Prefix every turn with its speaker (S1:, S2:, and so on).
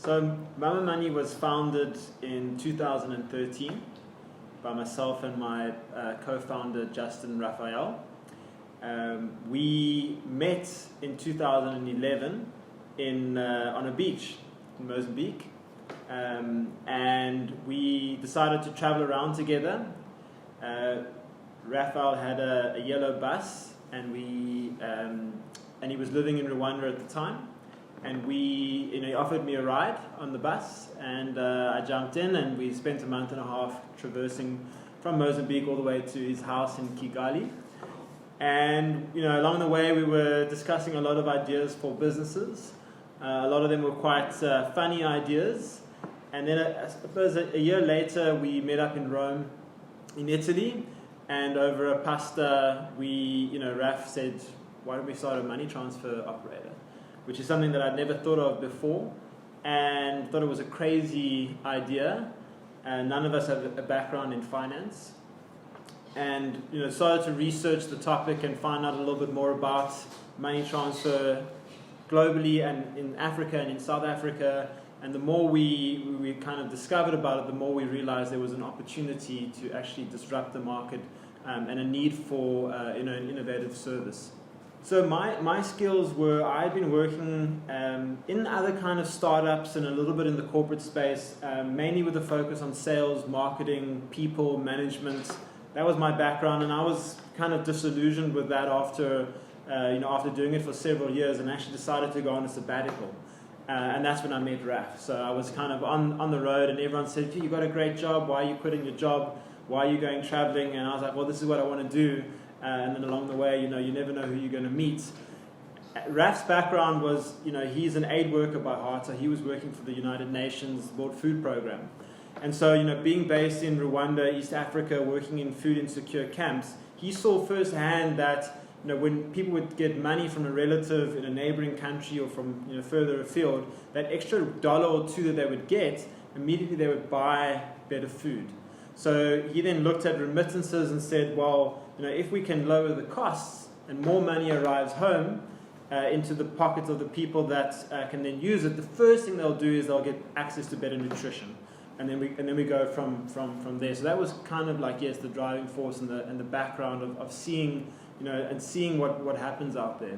S1: So Mama Money was founded in 2013 by myself and my co-founder Justin Raphael. We met in 2011 on a beach in Mozambique, and we decided to travel around together. Raphael had a yellow bus, and he was living in Rwanda at the time. And he offered me a ride on the bus, and I jumped in, and we spent a month and a half traversing from Mozambique all the way to his house in Kigali. And along the way, we were discussing a lot of ideas for businesses. A lot of them were quite funny ideas. And then, I suppose a year later, we met up in Rome, in Italy, and over a pasta, Raf said, "Why don't we start a money transfer operator?" Which is something that I'd never thought of before, and thought it was a crazy idea. And none of us have a background in finance, and started to research the topic and find out a little bit more about money transfer globally and in Africa and in South Africa. And the more we kind of discovered about it, the more we realized there was an opportunity to actually disrupt the market and a need for an innovative service. So my skills were, I'd been working in other kind of startups and a little bit in the corporate space, mainly with a focus on sales, marketing, people, management. That was my background, and I was kind of disillusioned with that after doing it for several years, and actually decided to go on a sabbatical. And that's when I met Raf. So I was kind of on the road, and everyone said, "You got a great job. Why are you quitting your job? Why are you going traveling?" And I was like, "Well, this is what I want to do." And then along the way, you never know who you're going to meet. Raf's background was, he's an aid worker by heart, so he was working for the United Nations World Food Program. And so, being based in Rwanda, East Africa, working in food insecure camps, he saw firsthand that, when people would get money from a relative in a neighboring country or from, further afield, that extra $1 or $2 that they would get, immediately they would buy better food. So he then looked at remittances and said, well, if we can lower the costs and more money arrives home into the pockets of the people that can then use it, the first thing they'll do is they'll get access to better nutrition, and then we go from there. So that was kind of like, the driving force and the background of seeing, and seeing what happens out there.